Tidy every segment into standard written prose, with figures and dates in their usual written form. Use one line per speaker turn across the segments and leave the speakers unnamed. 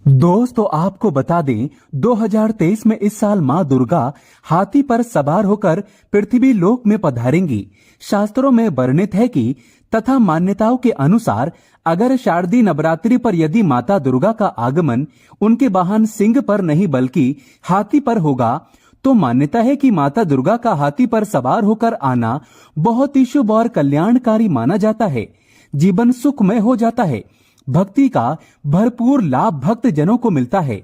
दोस्तों आपको बता दें 2023 में इस साल मां दुर्गा हाथी पर सवार होकर पृथ्वी लोक में पधारेंगी। शास्त्रों में वर्णित है कि तथा मान्यताओं के अनुसार अगर शारदीय नवरात्रि पर यदि माता दुर्गा का आगमन उनके वाहन सिंह पर नहीं बल्कि हाथी पर होगा तो मान्यता है कि माता दुर्गा का हाथी पर सवार होकर आना बहुत ही शुभ और कल्याणकारी माना जाता है। जीवन सुखमय हो जाता है। भक्ति का भरपूर लाभ भक्त जनों को मिलता है।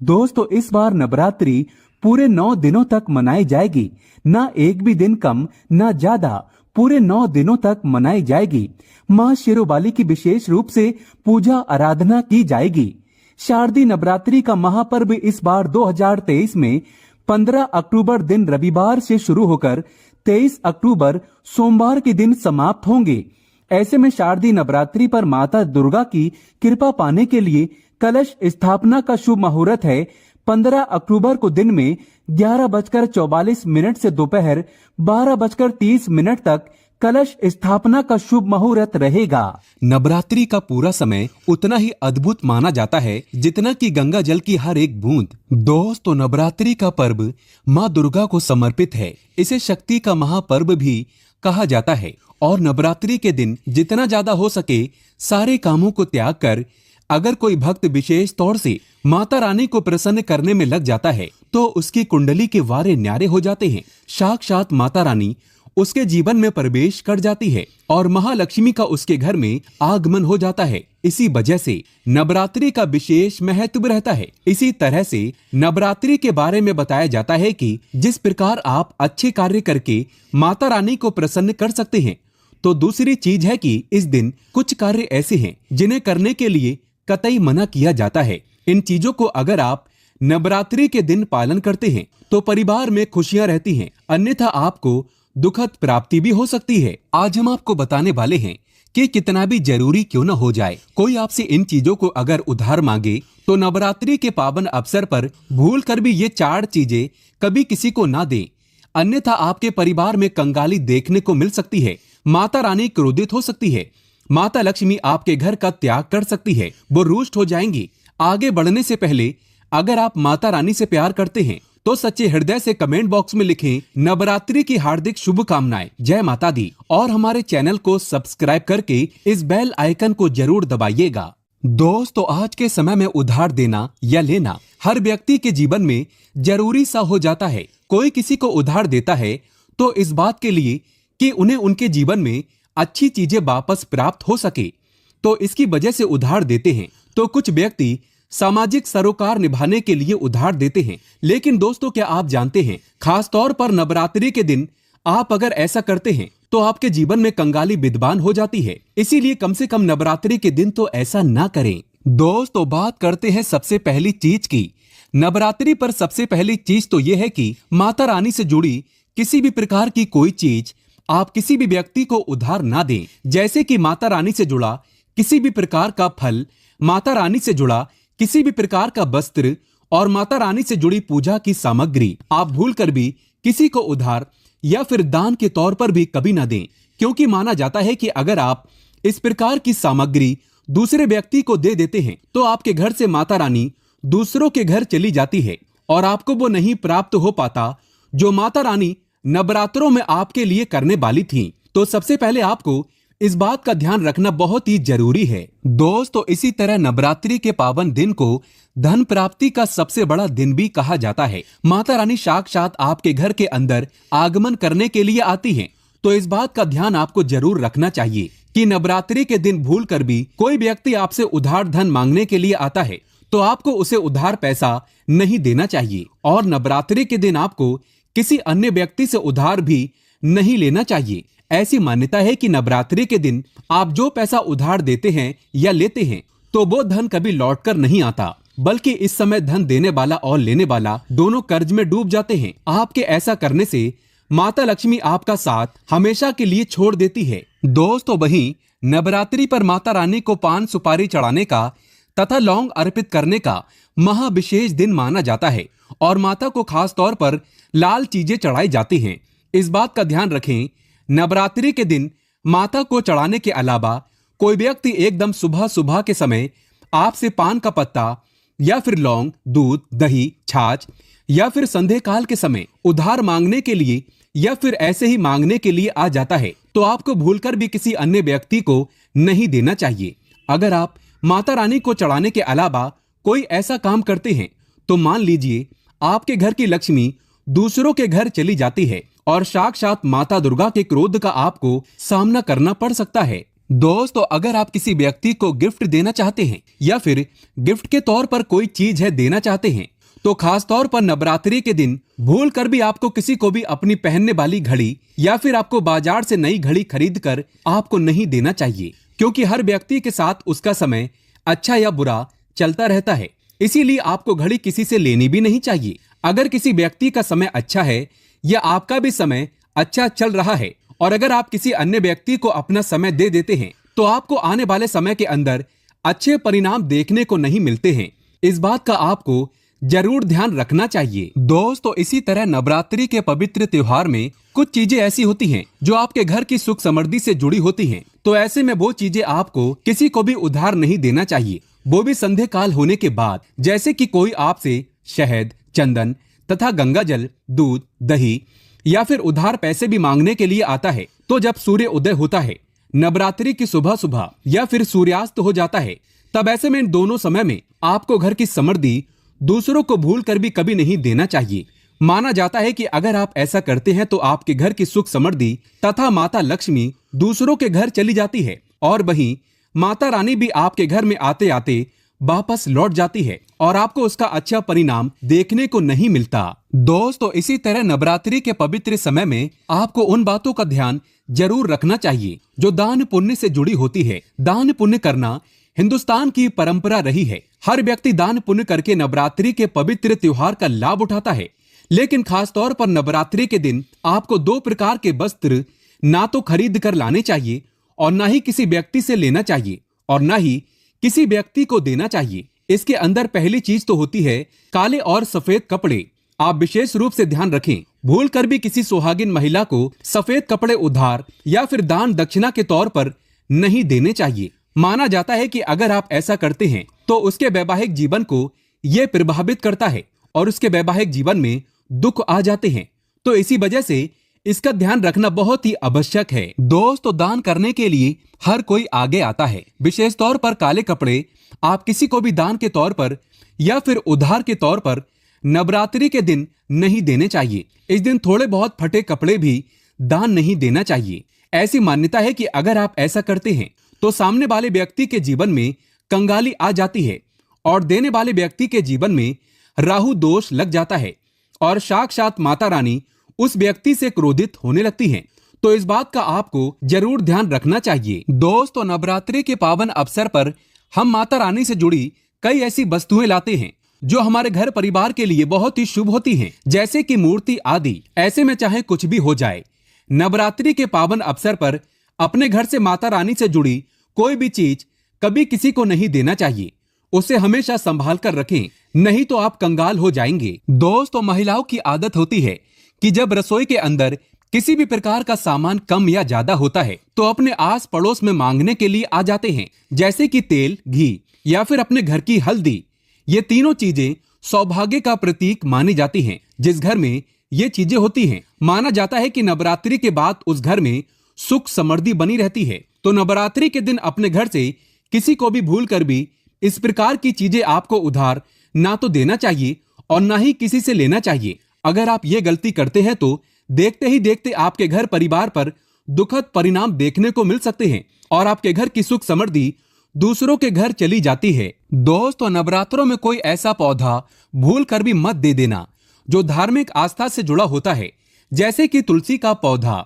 दोस्तों इस बार नवरात्रि पूरे 9 दिनों तक मनाई जाएगी। ना एक भी दिन कम ना ज्यादा, पूरे 9 दिनों तक मनाई जाएगी। मां शेरोवाली की विशेष रूप से पूजा आराधना की जाएगी। शारदीय नवरात्रि का महापर्व इस बार 2023 में 15 अक्टूबर दिन रविवार से शुरू होकर 23 अक्टूबर सोमवार के दिन समाप्त होंगे। ऐसे में शारदीय नवरात्रि पर माता दुर्गा की कृपा पाने के लिए कलश स्थापना का शुभ मुहूर्त है 15 अक्टूबर को दिन में 11:44 से दोपहर 12:30 तक कलश स्थापना का शुभ मुहूर्त रहेगा।
नवरात्रि का पूरा समय उतना ही अद्भुत माना जाता है जितना कि गंगा जल की हर एक बूंद। दोस्तों नवरात्रि का पर्व माँ दुर्गा को समर्पित है। इसे शक्ति का महापर्व भी कहा जाता है और नवरात्रि के दिन जितना ज्यादा हो सके सारे कामों को त्याग कर अगर कोई भक्त विशेष तौर से माता रानी को प्रसन्न करने में लग जाता है तो उसकी कुंडली के वारे न्यारे हो जाते हैं। साक्षात माता रानी उसके जीवन में प्रवेश कर जाती है और महालक्ष्मी का उसके घर में आगमन हो जाता है। इसी वजह से नवरात्रि का विशेष महत्व रहता है। इसी तरह से नवरात्रि के बारे में बताया जाता है कि जिस प्रकार आप अच्छे कार्य करके माता रानी को प्रसन्न कर सकते हैं, तो दूसरी चीज है कि इस दिन कुछ कार्य ऐसे हैं जिन्हें करने के लिए कतई मना किया जाता है। इन चीजों को अगर आप नवरात्रि के दिन पालन करते हैं तो परिवार में खुशियां रहती हैं, अन्यथा आपको दुखद प्राप्ति भी हो सकती है। आज हम आपको बताने वाले हैं कि कितना भी जरूरी क्यों न हो जाए, कोई आपसे इन चीजों को अगर उधार मांगे तो नवरात्रि के पावन अवसर पर भूल कर भी ये 4 चीजें कभी किसी को ना दें, अन्यथा आपके परिवार में कंगाली देखने को मिल सकती है। माता रानी क्रोधित हो सकती है, माता लक्ष्मी आपके घर का त्याग कर सकती है, वो रुष्ट हो जाएंगी। आगे बढ़ने से पहले अगर आप माता रानी से प्यार करते हैं तो सच्चे हृदय से कमेंट बॉक्स में लिखें नवरात्रि की हार्दिक शुभकामनाएं, जय माता दी, और हमारे चैनल को सब्सक्राइब करके इस बेल आइकन को जरूर दबाइएगा। दोस्तों आज के समय में उधार देना या लेना हर व्यक्ति के जीवन में जरूरी सा हो जाता है। कोई किसी को उधार देता है तो इस बात के लिए कि उन्हें उनके जीवन में अच्छी चीजें वापस प्राप्त हो सके, तो इसकी वजह से उधार देते हैं। तो कुछ व्यक्ति सामाजिक सरोकार निभाने के लिए उधार देते हैं। लेकिन दोस्तों क्या आप जानते हैं, खास तौर पर नवरात्रि के दिन आप अगर ऐसा करते हैं तो आपके जीवन में कंगाली विद्वान हो जाती है। इसीलिए कम से कम नवरात्रि के दिन तो ऐसा ना करें। दोस्तों बात करते हैं सबसे पहली चीज की। नवरात्रि पर सबसे पहली चीज तो यह है कि माता रानी से जुड़ी किसी भी प्रकार की कोई चीज आप किसी भी व्यक्ति को उधार ना दें। जैसे कि माता रानी से जुड़ा किसी भी प्रकार का फल, माता रानी से जुड़ा किसी भी प्रकार का वस्त्र और माता रानी से जुड़ी पूजा की सामग्री आप भूल कर भी किसी को उधार या फिर दान के तौर पर भी कभी ना दें, क्योंकि माना जाता है कि अगर आप इस प्रकार की सामग्री दूसरे व्यक्ति को दे देते हैं तो आपके घर से माता रानी दूसरों के घर चली जाती है और आपको वो नहीं प्राप्त हो पाता जो माता रानी नवरात्रों में आपके लिए करने वाली थी। तो सबसे पहले आपको इस बात का ध्यान रखना बहुत ही जरूरी है। दोस्तों इसी तरह नवरात्रि के पावन दिन को धन प्राप्ति का सबसे बड़ा दिन भी कहा जाता है। माता रानी साक्षात आपके घर के अंदर आगमन करने के लिए आती हैं, तो इस बात का ध्यान आपको जरूर रखना चाहिए कि नवरात्रि के दिन भूल कर भी कोई व्यक्ति आपसे उधार धन मांगने के लिए आता है तो आपको उसे उधार पैसा नहीं देना चाहिए, और नवरात्रि के दिन आपको किसी अन्य व्यक्ति से उधार भी नहीं लेना चाहिए। ऐसी मान्यता है कि नवरात्रि के दिन आप जो पैसा उधार देते हैं या लेते हैं तो वो धन कभी लौटकर नहीं आता, बल्कि इस समय धन देने वाला और लेने वाला दोनों कर्ज में डूब जाते हैं। आपके ऐसा करने से माता लक्ष्मी आपका साथ हमेशा के लिए छोड़ देती है। दोस्तों वहीं नवरात्रि पर माता रानी को पान सुपारी चढ़ाने का तथा लौंग अर्पित करने का महाविशेष दिन माना जाता है और माता को खास तौर पर लाल चीजें चढ़ाई जाती हैं। इस बात का ध्यान रखें, नवरात्रि के दिन माता को चढ़ाने के अलावा कोई व्यक्ति एकदम सुबह सुबह के समय आपसे पान का पत्ता या फिर लौंग, दूध, दही, छाछ या फिर संध्या काल के समय उधार मांगने के लिए या फिर ऐसे ही मांगने के लिए आ जाता है तो आपको भूलकर भी किसी अन्य व्यक्ति को नहीं देना चाहिए। अगर आप माता रानी को चढ़ाने के अलावा कोई ऐसा काम करते हैं तो मान लीजिए आपके घर की लक्ष्मी दूसरों के घर चली जाती है और साक्षात माता दुर्गा के क्रोध का आपको सामना करना पड़ सकता है। दोस्तों, अगर आप किसी व्यक्ति को गिफ्ट देना चाहते हैं या फिर गिफ्ट के तौर पर कोई चीज है देना चाहते हैं तो खास तौर पर नवरात्रि के दिन भूल कर भी आपको किसी को भी अपनी पहनने वाली घड़ी या फिर आपको बाजार से नई घड़ी खरीद कर आपको नहीं देना चाहिए, क्योंकि हर व्यक्ति के साथ उसका समय अच्छा या बुरा चलता रहता है। इसीलिए आपको घड़ी किसी से लेनी भी नहीं चाहिए। अगर किसी व्यक्ति का समय अच्छा है या आपका भी समय अच्छा चल रहा है और अगर आप किसी अन्य व्यक्ति को अपना समय दे देते हैं तो आपको आने वाले समय के अंदर अच्छे परिणाम देखने को नहीं मिलते हैं। इस बात का आपको जरूर ध्यान रखना चाहिए। दोस्तों, इसी तरह नवरात्रि के पवित्र त्योहार में कुछ चीजें ऐसी होती हैं जो आपके घर की सुख समृद्धि से जुड़ी होती हैं। तो ऐसे में वो चीजें आपको किसी को भी उधार नहीं देना चाहिए, वो भी संध्या काल होने के बाद। जैसे कि कोई आपसे शहद, चंदन तथा गंगा जल, दूध, दही या फिर उधार पैसे भी मांगने के लिए आता है तो जब सूर्य उदय होता है, नवरात्रि की सुबह सुबह या फिर सूर्यास्त हो जाता है, तब ऐसे में इन दोनों समय में आपको घर की समृद्धि दूसरों को भूल कर भी कभी नहीं देना चाहिए। माना जाता है कि अगर आप ऐसा करते हैं तो आपके घर की सुख समृद्धि तथा माता लक्ष्मी दूसरों के घर चली जाती है और वहीं माता रानी भी आपके घर में आते आते वापस लौट जाती है और आपको उसका अच्छा परिणाम देखने को नहीं मिलता। दोस्तों, इसी तरह नवरात्रि के पवित्र समय में आपको उन बातों का ध्यान जरूर रखना चाहिए जो दान पुण्य से जुड़ी होती है। दान पुण्य करना हिंदुस्तान की परंपरा रही है। हर व्यक्ति दान पुण्य करके नवरात्रि के पवित्र त्योहार का लाभ उठाता है, लेकिन खास तौर पर नवरात्रि के दिन आपको 2 प्रकार के वस्त्र ना तो खरीद कर लाने चाहिए और ना ही किसी व्यक्ति से लेना चाहिए और ना ही किसी व्यक्ति को देना चाहिए। इसके अंदर पहली चीज तो होती है काले और सफेद कपड़े। आप विशेष रूप से ध्यान रखें, भूल कर भी किसी सुहागिन महिला को सफेद कपड़े उधार या फिर दान दक्षिणा के तौर पर नहीं देने चाहिए। माना जाता है कि अगर आप ऐसा करते हैं तो उसके वैवाहिक जीवन को यह प्रभावित करता है और उसके वैवाहिक जीवन में दुख आ जाते हैं। तो इसी वजह से इसका ध्यान रखना बहुत ही आवश्यक है। दोस्तों, दान करने के लिए हर कोई आगे आता है। विशेष तौर पर काले कपड़े आप किसी को भी दान के तौर पर या फिर उधार के तौर पर नवरात्रि के दिन नहीं देने चाहिए। इस दिन थोड़े बहुत फटे कपड़े भी दान नहीं देना चाहिए। ऐसी मान्यता है कि अगर आप ऐसा करते हैं तो सामने वाले व्यक्ति के जीवन में कंगाली आ जाती है और देने वाले व्यक्ति के जीवन में राहु दोष लग जाता है और साक्षात माता रानी उस व्यक्ति से क्रोधित होने लगती हैं। तो इस बात का आपको जरूर ध्यान रखना चाहिए। दोस्तों, नवरात्रि के पावन अवसर पर हम माता रानी से जुड़ी कई ऐसी वस्तुएं लाते हैं जो हमारे घर परिवार के लिए बहुत ही शुभ होती हैं, जैसे कि मूर्ति आदि। ऐसे में चाहे कुछ भी हो जाए, नवरात्रि के पावन अवसर पर अपने घर से माता रानी से जुड़ी कोई भी चीज कभी किसी को नहीं देना चाहिए। उसे हमेशा संभाल कर रखें, नहीं तो आप कंगाल हो जाएंगे। दोस्तों, महिलाओं की आदत होती है कि जब रसोई के अंदर किसी भी प्रकार का सामान कम या ज्यादा होता है तो अपने आस पड़ोस में मांगने के लिए आ जाते हैं, जैसे कि तेल, घी या फिर अपने घर की हल्दी। ये तीनों चीजें सौभाग्य का प्रतीक मानी जाती हैं। जिस घर में ये चीजें होती हैं, माना जाता है कि नवरात्रि के बाद उस घर में सुख समृद्धि बनी रहती है। तो नवरात्रि के दिन अपने घर से किसी को भी भूल कर भी इस प्रकार की चीजें आपको उधार ना तो देना चाहिए और ना ही किसी से लेना चाहिए। अगर आप ये गलती करते हैं तो देखते ही देखते आपके घर परिवार पर दुखद परिणाम देखने को मिल सकते हैं और आपके घर की सुख समृद्धि दूसरों के घर चली जाती है। दोस्तों, नवरात्रों में कोई ऐसा पौधा भूल कर भी मत दे देना जो धार्मिक आस्था से जुड़ा होता है, जैसे कि तुलसी का पौधा।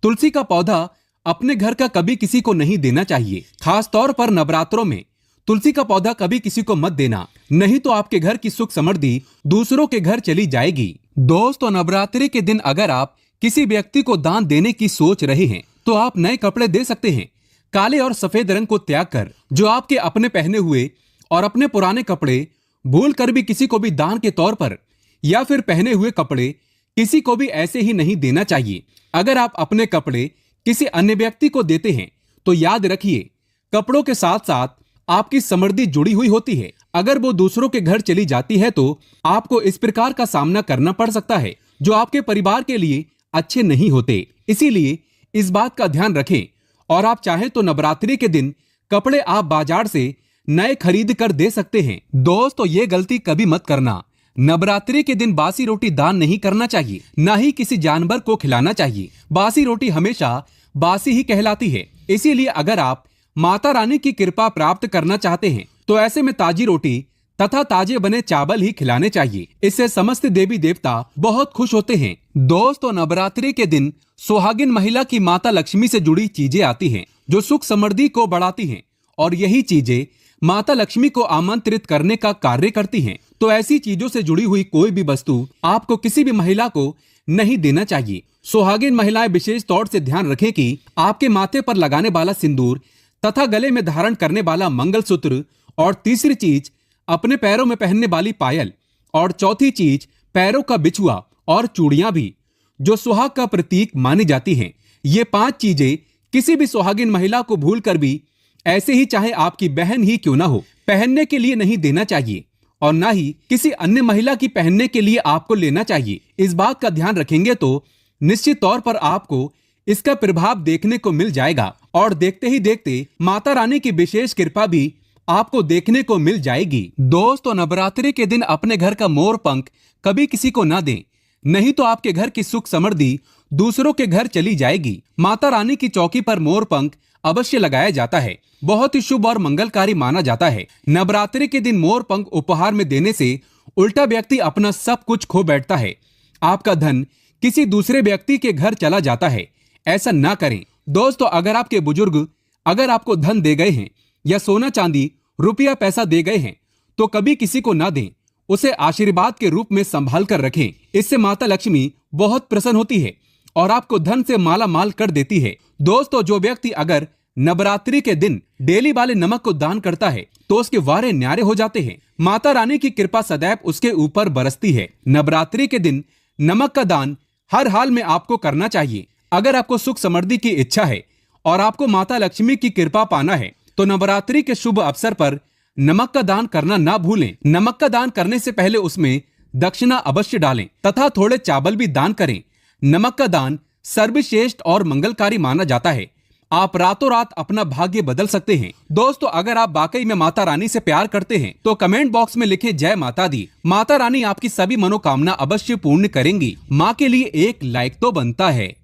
तुलसी का पौधा अपने घर का कभी किसी को नहीं देना चाहिए। खास तौर पर नवरात्रों में तुलसी का पौधा कभी किसी को मत देना, नहीं तो आपके घर की सुख समृद्धि दूसरों के घर चली जाएगी। दोस्तों, नवरात्रि के दिन अगर आप किसी व्यक्ति को दान देने की सोच रहे हैं तो आप नए कपड़े दे सकते हैं। काले और सफेद रंग को त्याग कर जो आपके अपने पहने हुए और अपने पुराने कपड़े भूल कर भी किसी को भी दान के तौर पर या फिर पहने हुए कपड़े किसी को भी ऐसे ही नहीं देना चाहिए। अगर आप अपने कपड़े किसी अन्य व्यक्ति को देते हैं तो याद रखिए, कपड़ों के साथ साथ आपकी समृद्धि जुड़ी हुई होती है। अगर वो दूसरों के घर चली जाती है तो आपको इस प्रकार का सामना करना पड़ सकता है जो आपके परिवार के लिए अच्छे नहीं होते। इसीलिए इस बात का ध्यान रखें। और आप चाहें तो नवरात्रि के दिन कपड़े आप बाजार से नए खरीद कर दे सकते हैं। दोस्तों, ये गलती कभी मत करना। नवरात्रि के दिन बासी रोटी दान नहीं करना चाहिए, न ही किसी जानवर को खिलाना चाहिए। बासी रोटी हमेशा बासी ही कहलाती है। इसीलिए अगर आप माता रानी की कृपा प्राप्त करना चाहते हैं तो ऐसे में ताजी रोटी तथा ताजे बने चावल ही खिलाने चाहिए। इससे समस्त देवी देवता बहुत खुश होते हैं। दोस्तों, नवरात्रि के दिन सुहागिन महिला की माता लक्ष्मी से जुड़ी चीजें आती हैं जो सुख समृद्धि को बढ़ाती हैं और यही चीजें माता लक्ष्मी को आमंत्रित करने का कार्य करती हैं। तो ऐसी चीजों से जुड़ी हुई कोई भी वस्तु आपको किसी भी महिला को नहीं देना चाहिए। सुहागिन महिलाएं विशेष तौर से ध्यान रखें कि आपके माथे पर लगाने वाला सिंदूर तथा गले में धारण करने वाला मंगलसूत्र, और तीसरी चीज अपने पैरों में पहनने वाली पायल, और चौथी चीज पैरों का बिछुआ और चूड़ियां भी जो सुहाग का प्रतीक मानी जाती हैं। ये 5 चीजें किसी भी सुहागिन महिला को भूल कर भी, ऐसे ही चाहे आपकी बहन ही क्यों ना हो, पहनने के लिए नहीं देना चाहिए और ना ही किसी अन्य महिला की पहनने के लिए आपको लेना चाहिए। इस बात का ध्यान रखेंगे तो निश्चित तौर पर आपको इसका प्रभाव देखने को मिल जाएगा और देखते ही देखते माता रानी की विशेष कृपा भी आपको देखने को मिल जाएगी। दोस्तों, नवरात्रि के दिन अपने घर का मोर पंख कभी किसी को ना दें, नहीं तो आपके घर की सुख समृद्धि दूसरों के घर चली जाएगी। माता रानी की चौकी पर मोर पंख अवश्य लगाया जाता है, बहुत ही शुभ और मंगलकारी माना जाता है। नवरात्रि के दिन मोर पंख उपहार में देने से उल्टा व्यक्ति अपना सब कुछ खो बैठता है, आपका धन किसी दूसरे व्यक्ति के घर चला जाता है। ऐसा ना करें। दोस्तों, अगर आपके बुजुर्ग अगर आपको धन दे गए हैं या सोना चांदी रुपया पैसा दे गए हैं तो कभी किसी को ना दें, उसे आशीर्वाद के रूप में संभाल कर रखें। इससे माता लक्ष्मी बहुत प्रसन्न होती है और आपको धन से माला माल कर देती है। दोस्तों, जो व्यक्ति अगर नवरात्रि के दिन डेली वाले नमक को दान करता है तो उसके वारे न्यारे हो जाते हैं। माता रानी की कृपा सदैव उसके ऊपर बरसती है। नवरात्रि के दिन नमक का दान हर हाल में आपको करना चाहिए। अगर आपको सुख समृद्धि की इच्छा है और आपको माता लक्ष्मी की कृपा पाना है तो नवरात्रि के शुभ अवसर पर नमक का दान करना ना भूलें। नमक का दान करने से पहले उसमें दक्षिणा अवश्य डालें तथा थोड़े चावल भी दान करें। नमक का दान सर्वश्रेष्ठ और मंगलकारी माना जाता है। आप रातों रात अपना भाग्य बदल सकते हैं। दोस्तों, अगर आप वाकई में माता रानी से प्यार करते हैं तो कमेंट बॉक्स में लिखें जय माता दी। माता रानी आपकी सभी मनोकामना अवश्य पूर्ण करेंगी। माँ के लिए एक लाइक तो बनता है।